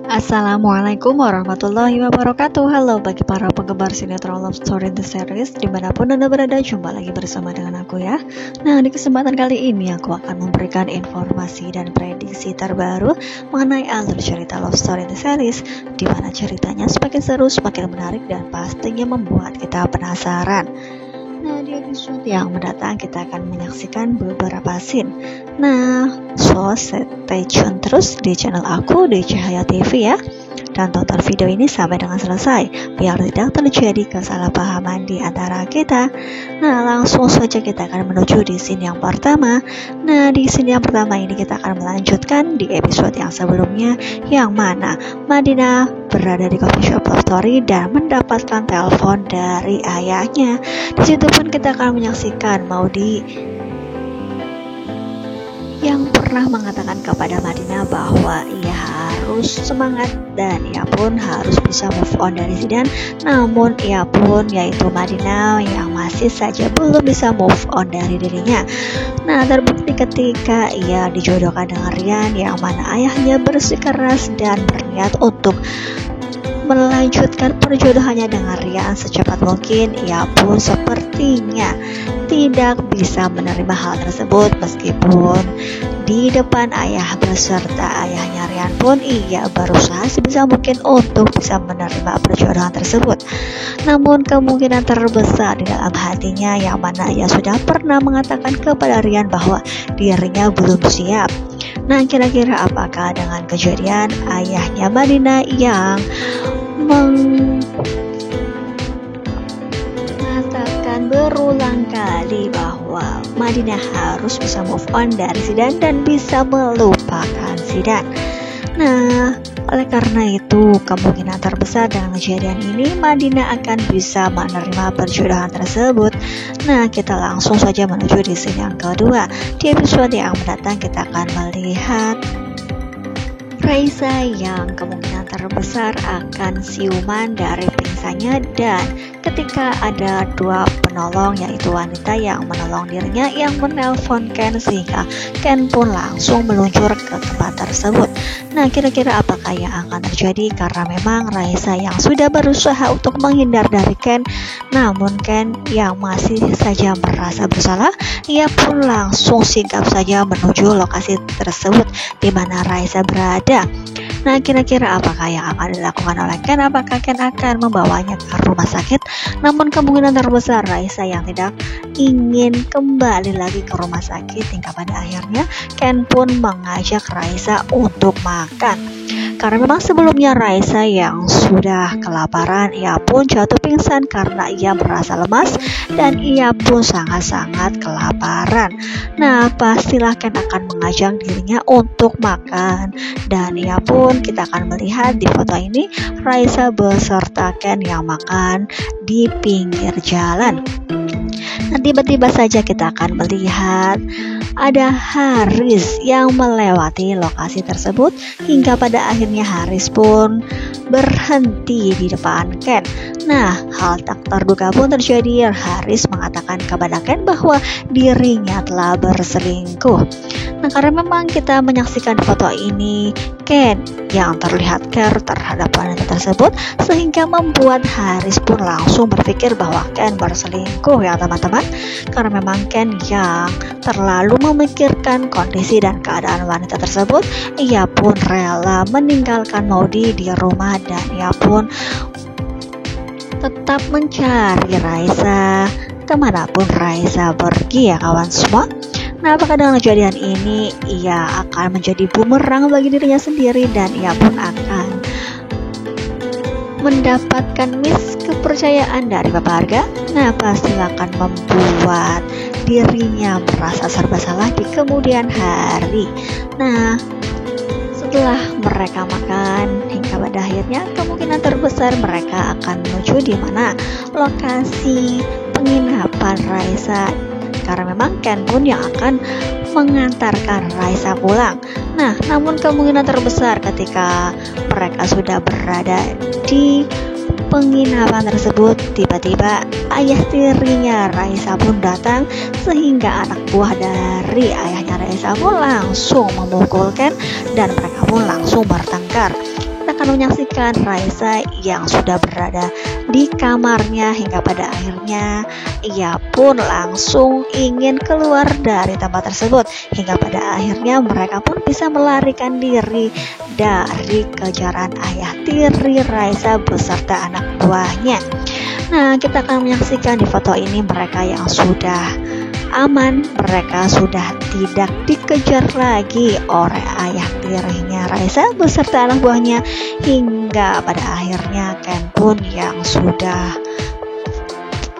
Assalamualaikum warahmatullahi wabarakatuh. Halo bagi para penggemar sinetron Love Story The Series, dimanapun Anda berada, jumpa lagi bersama dengan aku ya. Nah, di kesempatan kali ini aku akan memberikan informasi dan prediksi terbaru mengenai alur cerita Love Story The Series, di mana ceritanya semakin seru, semakin menarik, dan pastinya membuat kita penasaran. Nah, di episode yang mendatang kita akan menyaksikan beberapa scene. Nah, so stay tune terus di channel aku di Cahaya TV ya. Dan tonton video ini sampai dengan selesai, biar tidak terjadi kesalahpahaman di antara kita. Nah, langsung saja kita akan menuju di scene yang pertama. Nah, di scene yang pertama ini kita akan melanjutkan di episode yang sebelumnya, yang mana Madinah berada di coffee shop Love Story dan mendapatkan telepon dari ayahnya. Di situ pun kita akan menyaksikan Maudi yang pernah mengatakan kepada Madinah bahwa ia harus semangat dan ia pun harus bisa move on dari Zidan. Namun ia pun, yaitu Madinah, yang masih saja belum bisa move on dari dirinya. Nah, terbukti ketika ia dijodohkan dengan Rian, yang mana ayahnya bersikeras dan berniat untuk melanjutkan perjodohannya dengan Rian secepat mungkin. Ia pun sepertinya tidak bisa menerima hal tersebut, meskipun di depan ayah beserta ayahnya Rian pun ia berusaha sebisa mungkin untuk bisa menerima perjodohan tersebut. Namun kemungkinan terbesar di dalam hatinya, yang mana ia sudah pernah mengatakan kepada Rian bahwa dirinya belum siap. Nah, kira-kira apakah dengan kejadian ayahnya Madinah yang mengatakan berulang kali bahwa Madinah harus bisa move on dari Zidan dan bisa melupakan Zidan. Nah, oleh karena itu kemungkinan terbesar dengan kejadian ini Madinah akan bisa menerima perjodohan tersebut. Nah, kita langsung saja menuju di scene yang kedua. Di episode yang mendatang kita akan melihat Raisa yang kemungkinan terbesar akan siuman dari pingsannya, dan ketika ada dua penolong, yaitu wanita yang menolong dirinya yang menelpon Ken, sehingga Ken pun langsung meluncur ke tempat tersebut. Nah, kira-kira apakah yang akan terjadi, karena memang Raisa yang sudah berusaha untuk menghindar dari Ken, namun Ken yang masih saja merasa bersalah, ia pun langsung sigap saja menuju lokasi tersebut di mana Raisa berada. Nah, kira-kira apakah yang akan dilakukan oleh Ken? Apakah Ken akan membawanya ke rumah sakit? Namun kemungkinan terbesar Raisa yang tidak ingin kembali lagi ke rumah sakit, hingga pada akhirnya Ken pun mengajak Raisa untuk makan. Karena memang sebelumnya Raisa yang sudah kelaparan, ia pun jatuh pingsan karena ia merasa lemas dan ia pun sangat-sangat kelaparan. Nah, pastilah Ken akan mengajak dirinya untuk makan, dan ia pun, kita akan melihat di foto ini Raisa beserta Ken yang makan di pinggir jalan. Nah, tiba-tiba saja kita akan melihat ada Haris yang melewati lokasi tersebut, hingga pada akhirnya Haris pun berhenti di depan Ken. Nah, hal tak terduga pun terjadi. Haris mengatakan kepada Ken bahwa dirinya telah berselingkuh. Nah, karena memang kita menyaksikan foto ini, Ken yang terlihat care terhadap wanita tersebut, sehingga membuat Haris pun langsung berpikir bahwa Ken berselingkuh ya teman-teman. Karena memang Ken yang terlalu memikirkan kondisi dan keadaan wanita tersebut, ia pun rela meninggalkan Maudi di rumah, dan ia pun tetap mencari Raisa kemanapun Raisa pergi ya kawan semua. Nah, apakah dengan kejadian ini ia akan menjadi bumerang bagi dirinya sendiri, dan ia pun akan mendapatkan kepercayaan dari Bapak Harga? Nah, pasti akan membuat dirinya merasa serba salah di kemudian hari. Nah, setelah mereka makan, hingga pada akhirnya kemungkinan terbesar mereka akan menuju di mana lokasi penginapan Raisa, karena memang Ken pun yang akan mengantarkan Raisa pulang. Nah, namun kemungkinan terbesar ketika mereka sudah berada di penginapan tersebut, tiba-tiba ayah tirinya Raisa pun datang, sehingga anak buah dari ayahnya Raisa pun langsung memukulkan dan mereka pun langsung bertengkar. kita akan menyaksikan Raisa yang sudah berada di kamarnya hingga pada akhirnya ia pun langsung ingin keluar dari tempat tersebut, hingga pada akhirnya mereka pun bisa melarikan diri dari kejaran ayah tiri Raisa beserta anak buahnya. Nah, kita akan menyaksikan di foto ini mereka yang sudah aman, mereka sudah tidak dikejar lagi oleh ayah tirinya Raisa beserta anak buahnya, hingga pada akhirnya Ken pun yang sudah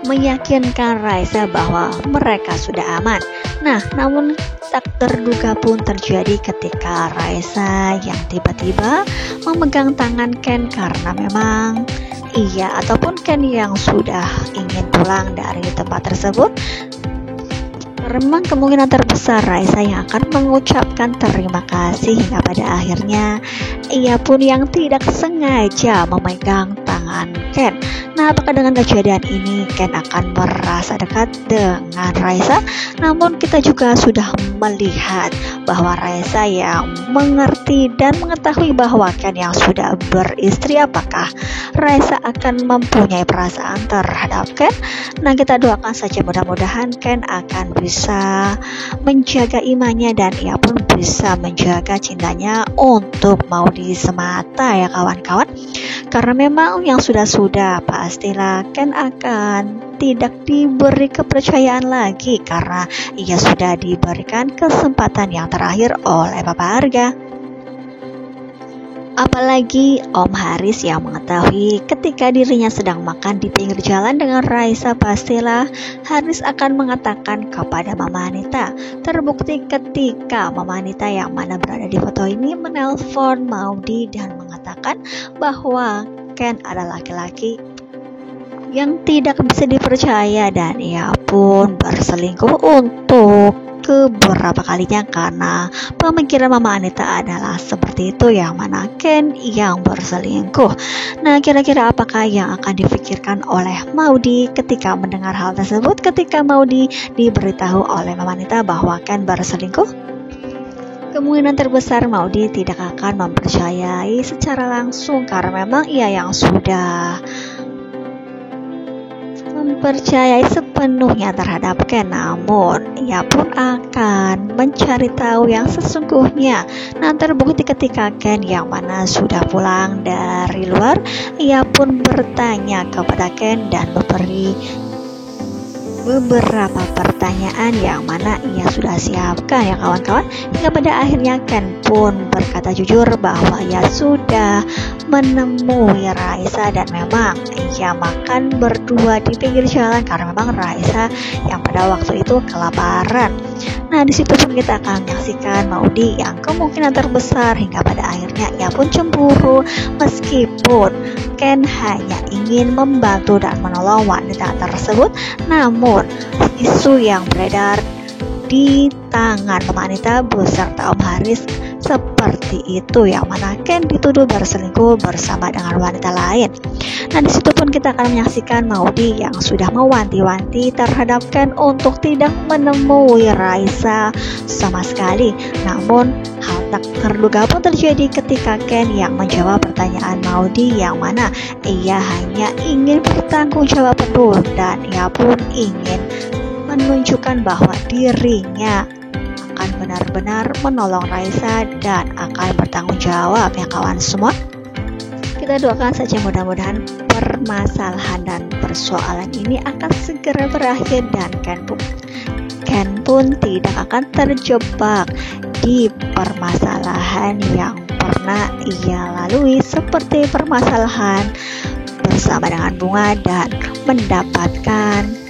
meyakinkan Raisa bahwa mereka sudah aman. Nah, namun tak terduga pun terjadi ketika Raisa yang tiba-tiba memegang tangan Ken karena memang ataupun Ken yang sudah ingin pulang dari tempat tersebut. Memang kemungkinan terbesar Raisa yang akan mengucapkan terima kasih, hingga pada akhirnya ia pun yang tidak sengaja memegang tangan Ken. Nah, apakah dengan kejadian ini Ken akan merasa dekat dengan Raisa? Namun kita juga sudah melihat bahwa Raisa yang mengerti dan mengetahui bahwa Ken yang sudah beristri, apakah Raisa akan mempunyai perasaan terhadap Ken? Nah, kita doakan saja mudah-mudahan Ken akan bisa menjaga imannya dan ia pun bisa menjaga cintanya untuk Maudy semata ya kawan-kawan. Karena memang yang sudah-sudah pastilah Ken akan tidak diberi kepercayaan lagi karena ia sudah diberikan kesempatan yang terakhir oleh Papa Arga. Apalagi Om Haris yang mengetahui ketika dirinya sedang makan di pinggir jalan dengan Raisa, pastilah Haris akan mengatakan kepada Mama Anita. Terbukti ketika Mama Anita yang mana berada di foto ini menelpon Maudy dan mengatakan bahwa Ken adalah laki-laki yang tidak bisa dipercaya dan ia pun berselingkuh untuk beberapa kalinya karena pemikiran Mama Anita adalah seperti itu, yang mana Ken yang berselingkuh. Nah, kira-kira apakah yang akan dipikirkan oleh Maudy ketika mendengar hal tersebut, ketika Maudy diberitahu oleh Mama Anita bahwa Ken berselingkuh? Kemungkinan terbesar Maudy tidak akan mempercayai secara langsung karena memang ia yang sudah mempercayai sepenuhnya terhadap Ken, namun ia pun akan mencari tahu yang sesungguhnya. Nah, terbukti ketika Ken yang mana sudah pulang dari luar, ia pun bertanya kepada Ken dan memberi beberapa pertanyaan yang mana ia sudah siapkan ya kawan-kawan, hingga pada akhirnya Ken pun berkata jujur bahwa ia sudah menemui Raisa dan memang ia makan berdua di pinggir jalan karena memang Raisa yang pada waktu itu kelaparan. Nah, disitu pun kita akan menyaksikan Maudy yang kemungkinan terbesar hingga pada akhirnya ia pun cemburu meskipun Ken hanya ingin membantu dan menolong wanita tersebut, namun isu yang beredar di tangan Mama Anita beserta Om Haris seperti itu, yang mana Ken dituduh berselingkuh bersama dengan wanita lain. Nah, disitu pun kita akan menyaksikan Maudy yang sudah mewanti-wanti terhadap Ken untuk tidak menemui Raisa sama sekali. Namun hal tak terduga pun terjadi ketika Ken yang menjawab pertanyaan Maudy, yang mana ia hanya ingin bertanggung jawab penuh dan ia pun ingin menunjukkan bahwa dirinya akan benar-benar menolong Raisa dan akan bertanggung jawab ya kawan semua. Kita doakan saja mudah-mudahan permasalahan dan persoalan ini akan segera berakhir dan Ken pun tidak akan terjebak di permasalahan yang pernah ia lalui, seperti permasalahan bersama dengan Bunga dan mendapatkan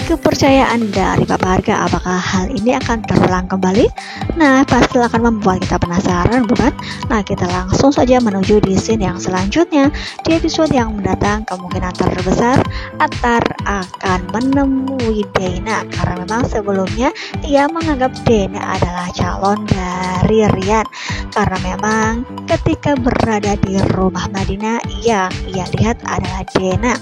kepercayaan dari Papa Arga. Apakah hal ini akan terulang kembali? Nah, pasti akan membuat kita penasaran, bukan? Nah, kita langsung saja menuju di scene yang selanjutnya. Di episode yang mendatang, kemungkinan terbesar Attar akan menemui Dana karena memang sebelumnya ia menganggap Dana adalah calon dari Ryan, karena memang ketika berada di rumah Madinah yang ia lihat adalah Dana.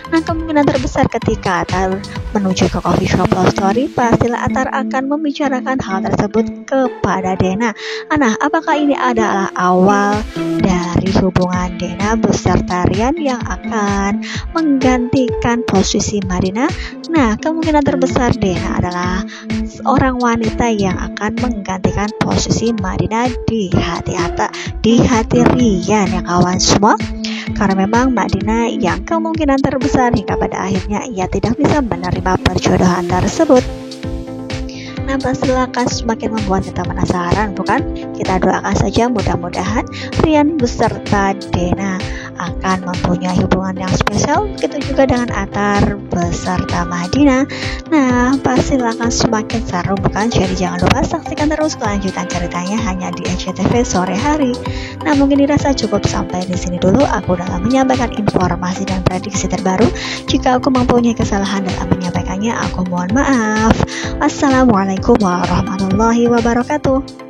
Nah, kemungkinan terbesar ketika Atar menuju ke coffee shop love story, pastilah Atar akan membicarakan hal tersebut kepada Dena. Nah, apakah ini adalah awal dari hubungan Dena beserta Rian yang akan menggantikan posisi Madinah? Nah, kemungkinan terbesar Dena adalah seorang wanita yang akan menggantikan posisi Madinah di hati Rian ya kawan semua. Karena memang Madinah yang kemungkinan terbesar hingga pada akhirnya ia tidak bisa menerima perjodohan tersebut. Nah, pastilah akan semakin membuat kita penasaran, bukan? Kita doakan saja mudah-mudahan Rian beserta Dena akan mempunyai hubungan yang spesial, begitu juga dengan Atar beserta Madinah. Nah, pastilah akan semakin seru, bukan? Jadi jangan lupa saksikan terus kelanjutan ceritanya hanya di SCTV sore hari. Nah, mungkin dirasa cukup sampai di sini dulu aku dalam menyampaikan informasi dan prediksi terbaru. Jika aku mempunyai kesalahan dalam menyampaikannya, aku mohon maaf. Assalamualaikum warahmatullahi wabarakatuh.